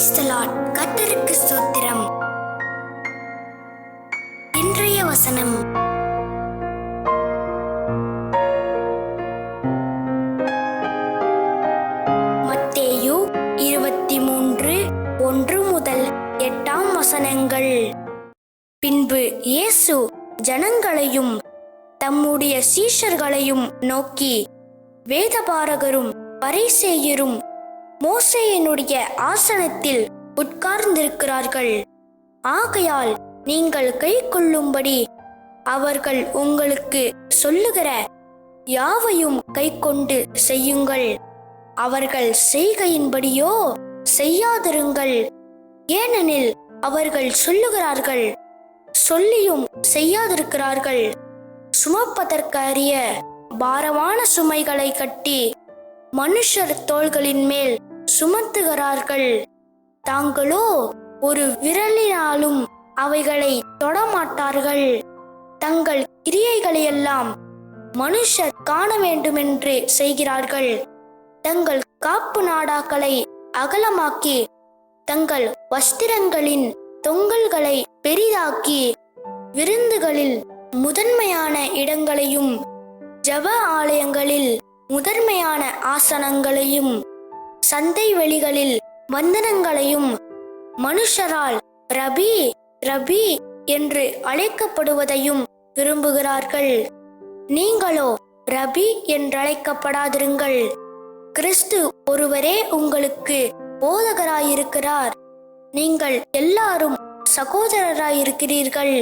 Praise the Lord. கர்த்தருக்கு ஸ்தோத்திரம். இன்றைய வசனம் மத்தேயு 23:1-8 பின்பு இயேசு ஜனங்களையும் தம்முடைய சீஷர்களையும் நோக்கி, வேதபாரகரும் பரிசேயரும் மோசேயினுடைய ஆசனத்தில் உட்கார்ந்திருக்கிறார்கள். ஆகையால் நீங்கள் கைக்கொள்ளும்படி அவர்கள் உங்களுக்கு சொல்லுகிற யாவையும் கைக்கொண்டு செய்யுங்கள். அவர்கள் செய்கையின்படியோ செய்யாதிருங்கள். ஏனெனில் அவர்கள் சொல்லுகிறார்கள், சொல்லியும் செய்யாதிருக்கிறார்கள். சுமப்பதற்கரிய பாரமான சுமைகளை கட்டி மனுஷர் தோள்களின் மேல் சுமத்துகிறார்கள். தாங்களோ ஒரு விரலினாலும் அவைகளை தொடமாட்டார்கள். தங்கள் கிரியைகளையெல்லாம் மனுஷர் காண வேண்டுமென்று செய்கிறார்கள். தங்கள் காப்பு நாடாக்களை அகலமாக்கி தங்கள் வஸ்திரங்களின் தொங்கல்களை பெரிதாக்கி விருந்துகளில் முதன்மையான இடங்களையும் ஜெப ஆலயங்களில் முதன்மையான ஆசனங்களையும் சந்தை வெளிகளில் வந்தனங்களையும் மனுஷரால் ரபி ரபி என்று அழைக்கப்படுவதையும் விரும்புகிறார்கள். நீங்களோ ரபி என்றழைக்கப்படாதிருங்கள். கிறிஸ்து ஒருவரே உங்களுக்கு போதகராயிருக்கிறார். நீங்கள் எல்லாரும் சகோதரராயிருக்கிறீர்கள்.